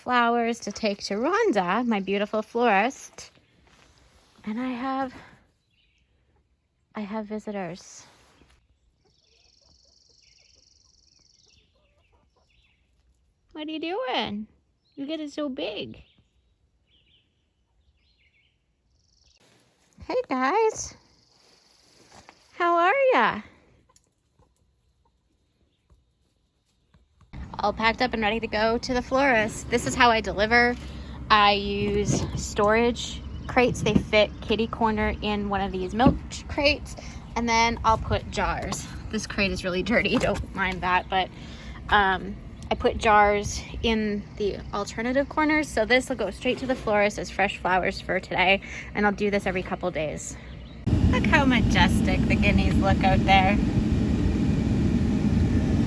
flowers to take to Rhonda, my beautiful florist. And I have visitors. What are you doing? You get it so big. Hey guys, how are ya? All packed up and ready to go to the florist. This is how I deliver. I use storage crates. They fit kitty corner in one of these milk crates, and then I'll put jars. This crate is really dirty, don't mind that, but I put jars in the alternative corners, so this will go straight to the florist as fresh flowers for today, and I'll do this every couple days. Look how majestic the guineas look out there.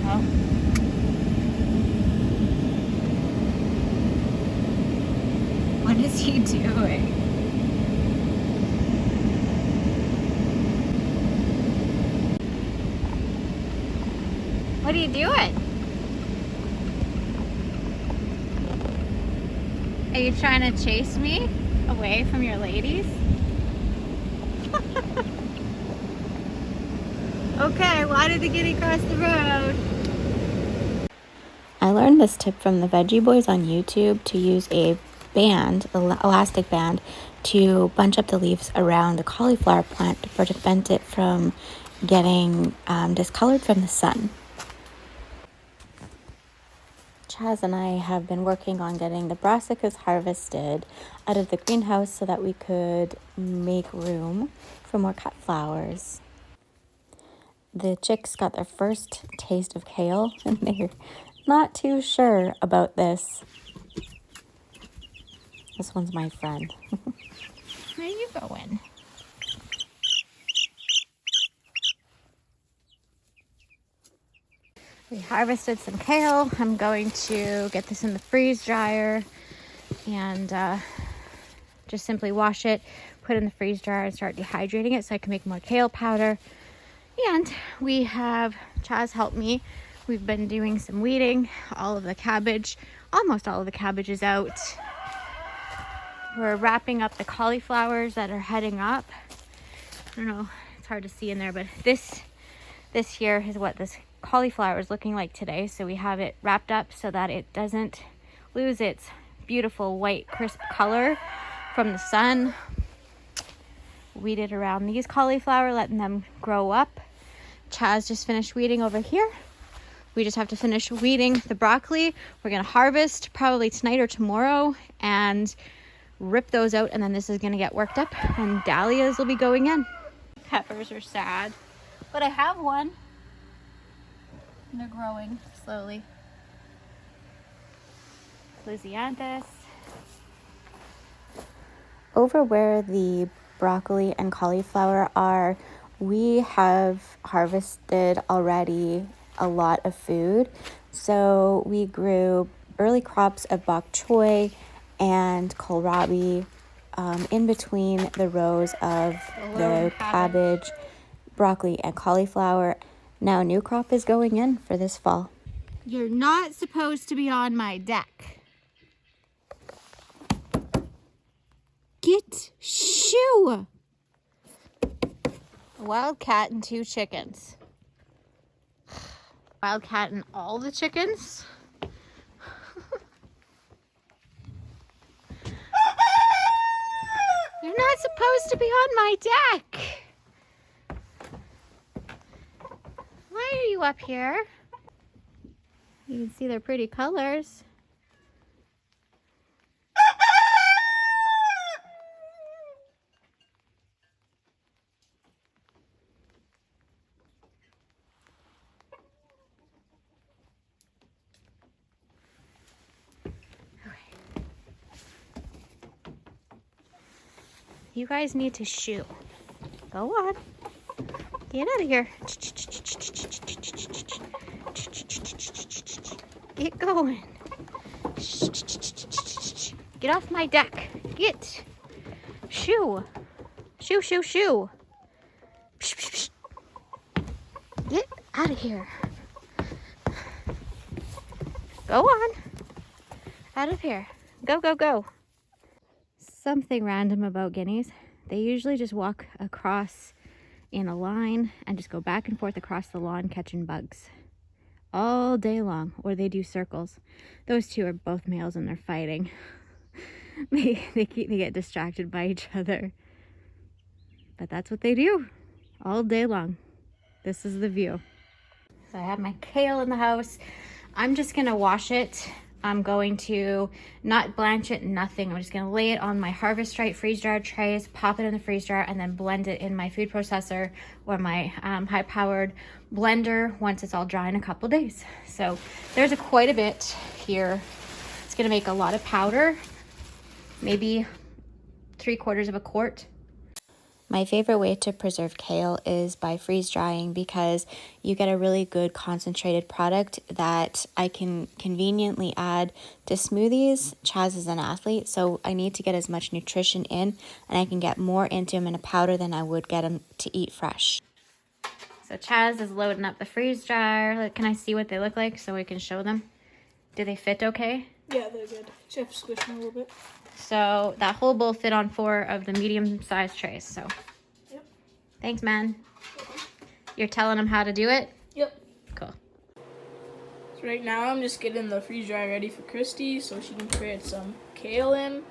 Oh. What is he doing? What are you doing? Are you trying to chase me away from your ladies? Okay, why did the guinea cross the road? I learned this tip from the Veggie Boys on YouTube to use a band, elastic band, to bunch up the leaves around the cauliflower plant to prevent it from getting discolored from the sun. Chaz and I have been working on getting the brassicas harvested out of the greenhouse so that we could make room for more cut flowers. The chicks got their first taste of kale and they're not too sure about this. This one's my friend. Where are you going? We harvested some kale. I'm going to get this in the freeze dryer and just simply wash it, put it in the freeze dryer and start dehydrating it so I can make more kale powder. And we have, Chaz helped me. We've been doing some weeding. All of the cabbage, almost all of the cabbage is out. We're wrapping up the cauliflowers that are heading up. I don't know, it's hard to see in there, but this here is what this cauliflower is looking like today. So we have it wrapped up so that it doesn't lose its beautiful white crisp color from the sun. Weeded around these cauliflower, letting them grow up. Chaz just finished weeding over here. We just have to finish weeding the broccoli. We're gonna harvest probably tonight or tomorrow and rip those out, and then this is gonna get worked up and dahlias will be going in. Peppers are sad, but I have one. And they're growing slowly. Lysianthus. Over where the broccoli and cauliflower are, we have harvested already a lot of food. So we grew early crops of bok choy and kohlrabi in between the rows of the cabbage, broccoli, and cauliflower. Now a new crop is going in for this fall. You're not supposed to be on my deck. Get shoo! A wild cat and 2 chickens. Wild cat and all the chickens? You're not supposed to be on my deck. Why are you up here? You can see their pretty colors. You guys need to shoo. Go on. Get out of here. Get going. Get off my deck. Get. Shoo. Shoo, shoo, shoo. Get out of here. Go on. Out of here. Go, go, go. Something random about guineas. They usually just walk across in a line and just go back and forth across the lawn catching bugs all day long, or they do circles. Those two are both males and they're fighting. they get distracted by each other. But that's what they do all day long. This is the view. So I have my kale in the house. I'm just gonna wash it. I'm going to not blanch it, nothing. I'm just gonna lay it on my Harvest Right freeze dried trays, pop it in the freeze jar, and then blend it in my food processor or my high-powered blender once it's all dry in a couple days. So there's quite a bit here. It's gonna make a lot of powder, maybe 3/4 of a quart. My favorite way to preserve kale is by freeze drying, because you get a really good concentrated product that I can conveniently add to smoothies. Chaz is an athlete, so I need to get as much nutrition in, and I can get more into him in a powder than I would get him to eat fresh. So Chaz is loading up the freeze dryer. Can I see what they look like so we can show them? Do they fit okay? Yeah, they're good. Just have to squish them a little bit. So that whole bowl fit on 4 of the medium-sized trays. So, yep. Thanks, man. You're telling them how to do it? Yep. Cool. So right now I'm just getting the freeze dryer ready for Christy so she can put some kale in.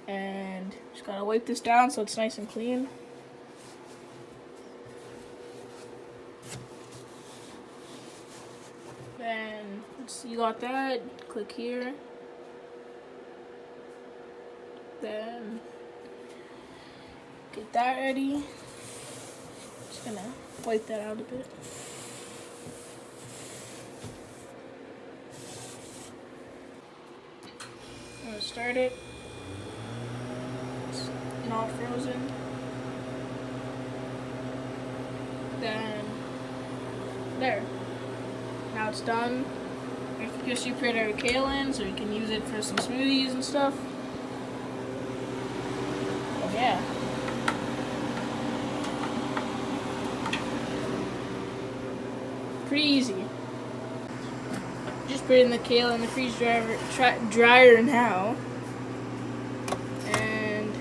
And just gotta wipe this down so it's nice and clean. Then you got that. Click here. Then get that ready. Just gonna wipe that out a bit. I'm gonna start it. It's not frozen. Then there. Now it's done. Just you put our kale in so you can use it for some smoothies and stuff. Yeah. Pretty easy. Just putting the kale in the freeze dryer now. And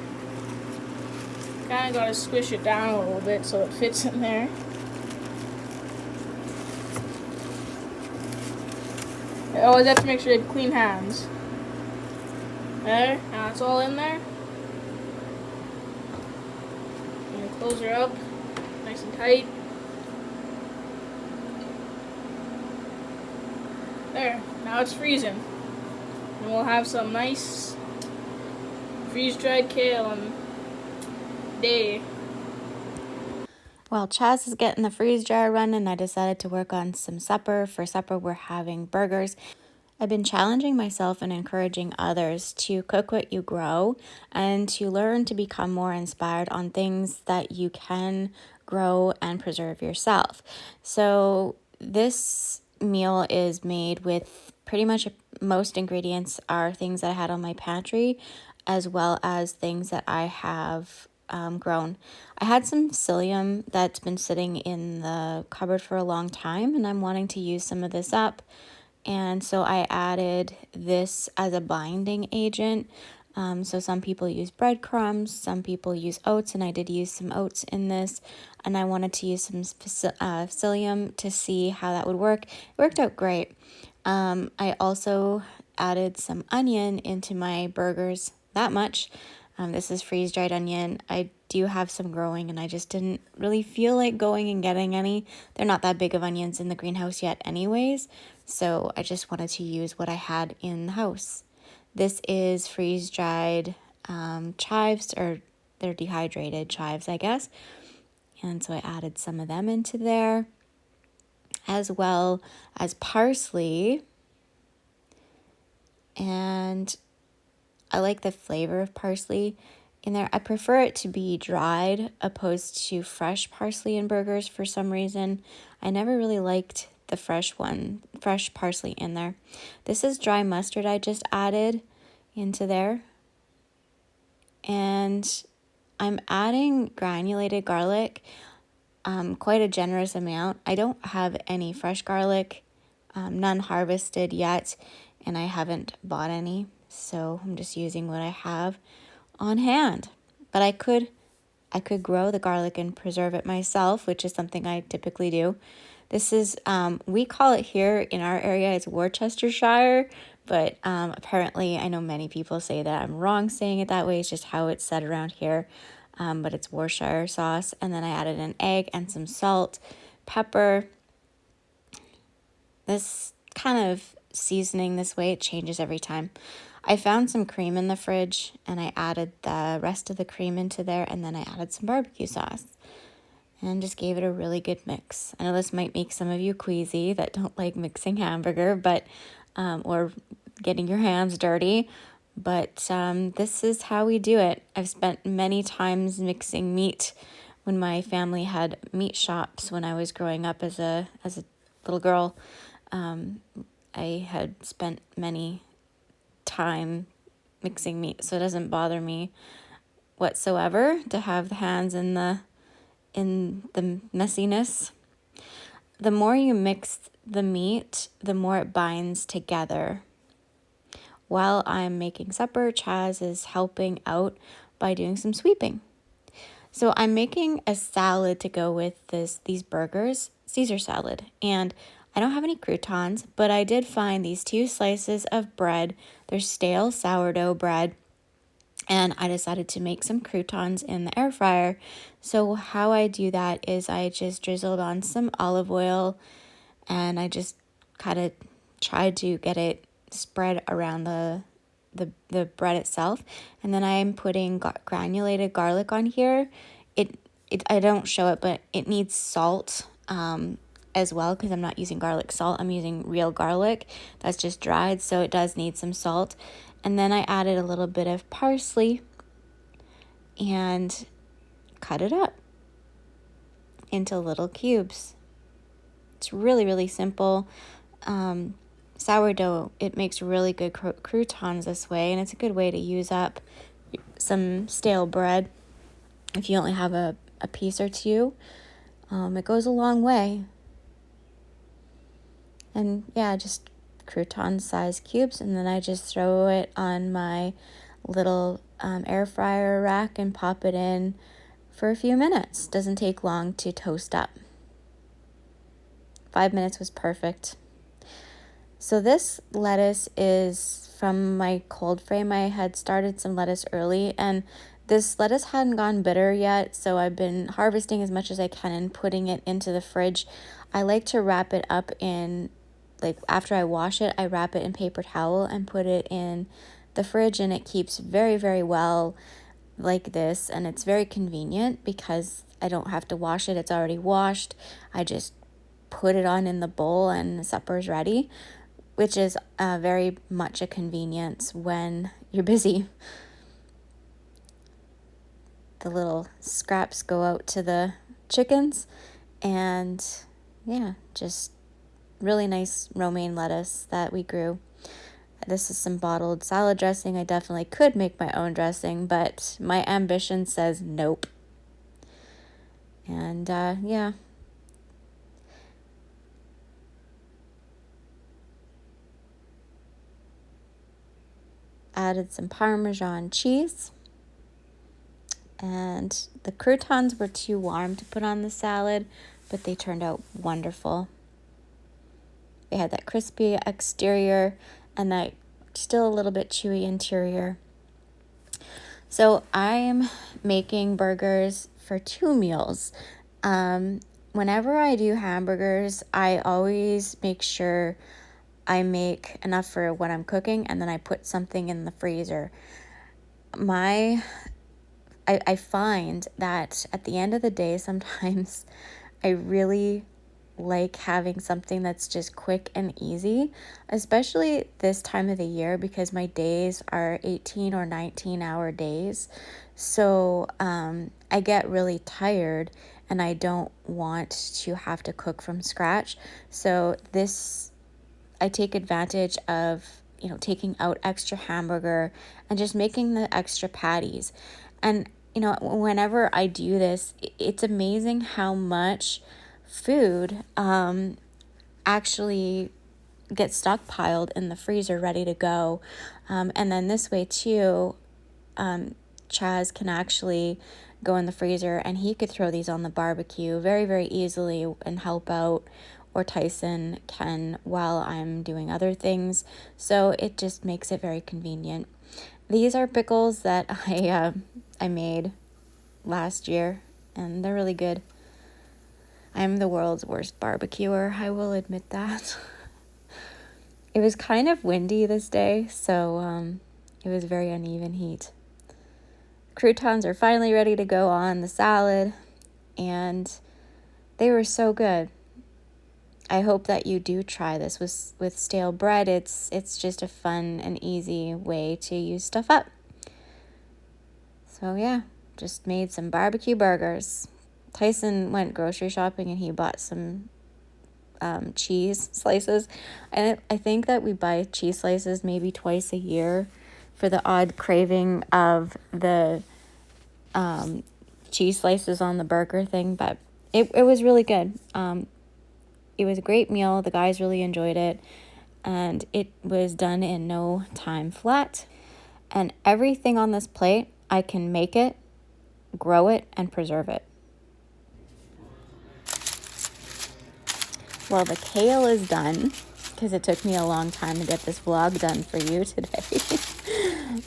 kind of got to squish it down a little bit so it fits in there. I always have to make sure you have clean hands. There, now it's all in there. Close her up, nice and tight. There, now it's freezing. And we'll have some nice freeze-dried kale on day. While Chaz is getting the freeze dryer running, I decided to work on some supper. For supper, we're having burgers. I've been challenging myself and encouraging others to cook what you grow and to learn to become more inspired on things that you can grow and preserve yourself. So this meal is made with pretty much most ingredients are things that I had on my pantry, as well as things that I have grown. I had some psyllium that's been sitting in the cupboard for a long time, and I'm wanting to use some of this up. And so I added this as a binding agent. So some people use breadcrumbs, some people use oats, and I did use some oats in this. And I wanted to use some psyllium to see how that would work. It worked out great. I also added some onion into my burgers, that much. This is freeze-dried onion. I do have some growing, and I just didn't really feel like going and getting any. They're not that big of onions in the greenhouse yet anyways, so I just wanted to use what I had in the house. This is freeze-dried chives, or they're dehydrated chives, I guess. And so I added some of them into there, as well as parsley. And I like the flavor of parsley in there. I prefer it to be dried opposed to fresh parsley in burgers for some reason. I never really liked the fresh parsley in there. This is dry mustard I just added into there. And I'm adding granulated garlic, quite a generous amount. I don't have any fresh garlic, none harvested yet. and I haven't bought any, so I'm just using what I have on hand. But I could grow the garlic and preserve it myself, which is something I typically do. This is, we call it here in our area, it's Worcestershire, but apparently I know many people say that I'm wrong saying it that way. It's just how it's said around here. But it's Worcestershire sauce. And then I added an egg and some salt, pepper. This kind of seasoning this way, it changes every time. I found some cream in the fridge and I added the rest of the cream into there, and then I added some barbecue sauce and just gave it a really good mix. I know this might make some of you queasy that don't like mixing hamburger, but or getting your hands dirty, but this is how we do it. I've spent many times mixing meat when my family had meat shops when I was growing up as a little girl. I had spent many time mixing meat, so it doesn't bother me whatsoever to have the hands in the messiness. The more you mix the meat, the more it binds together. While I'm making supper, Chaz is helping out by doing some sweeping. So I'm making a salad to go with these burgers, Caesar salad, and I don't have any croutons, but I did find these 2 slices of bread. They're stale sourdough bread, and I decided to make some croutons in the air fryer. So how I do that is I just drizzled on some olive oil, and I just kind of tried to get it spread around the bread itself. And then I'm putting granulated garlic on here. It I don't show it, but it needs salt as well, because I'm not using garlic salt. I'm using real garlic that's just dried, so it does need some salt. And then I added a little bit of parsley and cut it up into little cubes. It's really, really simple. Sourdough, it makes really good croutons this way, and it's a good way to use up some stale bread if you only have a piece or two. It goes a long way. And yeah, just crouton size cubes, and then I just throw it on my little air fryer rack and pop it in for a few minutes. Doesn't take long to toast up. 5 minutes was perfect. So this lettuce is from my cold frame. I had started some lettuce early, and this lettuce hadn't gone bitter yet, so I've been harvesting as much as I can and putting it into the fridge. I like to wrap it up in, like after I wash it, I wrap it in paper towel and put it in the fridge, and it keeps very, very well like this, and it's very convenient because I don't have to wash it. It's already washed. I just put it on in the bowl and supper's ready, which is very much a convenience when you're busy. The little scraps go out to the chickens, and yeah, just really nice romaine lettuce that we grew. This is some bottled salad dressing. I definitely could make my own dressing, but my ambition says nope. And yeah. Added some Parmesan cheese. And the croutons were too warm to put on the salad, but they turned out wonderful. They had that crispy exterior and that still a little bit chewy interior. So I'm making burgers for 2 meals. Whenever I do hamburgers, I always make sure I make enough for what I'm cooking, and then I put something in the freezer. I find that at the end of the day, sometimes I really like having something that's just quick and easy, especially this time of the year, because my days are 18 or 19-hour days. So I get really tired and I don't want to have to cook from scratch. So I take advantage of, taking out extra hamburger and just making the extra patties. And, whenever I do this, it's amazing how much food actually get stockpiled in the freezer ready to go. And then this way too, Chaz can actually go in the freezer and he could throw these on the barbecue very, very easily and help out, or Tyson can while I'm doing other things. So it just makes it very convenient. These are pickles that I made last year, and they're really good. I'm the world's worst barbecuer, I will admit that. It was kind of windy this day, so it was very uneven heat. Croutons are finally ready to go on the salad, and they were so good. I hope that you do try this with stale bread. It's just a fun and easy way to use stuff up. So yeah, just made some barbecue burgers. Tyson went grocery shopping and he bought some cheese slices. And I think that we buy cheese slices maybe twice a year for the odd craving of the cheese slices on the burger thing. But it was really good. It was a great meal. The guys really enjoyed it. And it was done in no time flat. And everything on this plate, I can make it, grow it, and preserve it. Well, the kale is done because it took me a long time to get this vlog done for you today.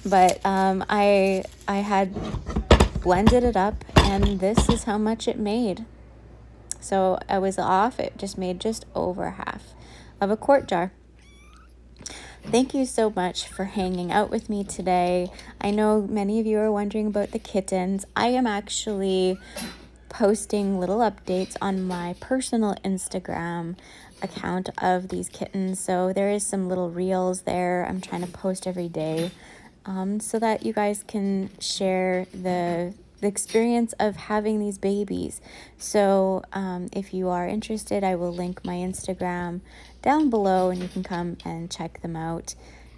But I had blended it up, and this is how much it made. So I was off. It just made just over half of a quart jar. Thank you so much for hanging out with me today. I know many of you are wondering about the kittens. I am actually posting little updates on my personal Instagram account of these kittens. So there is some little reels there I'm trying to post every day, so that you guys can share the experience of having these babies. So if you are interested, I will link my Instagram down below and you can come and check them out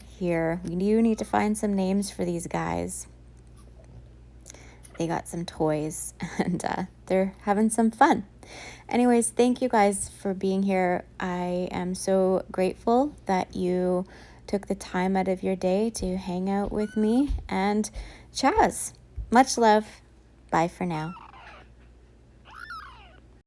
here. We do need to find some names for these guys. They got some toys and they're having some fun. Anyways, thank you guys for being here. I am so grateful that you took the time out of your day to hang out with me and Chaz. Much love. Bye for now.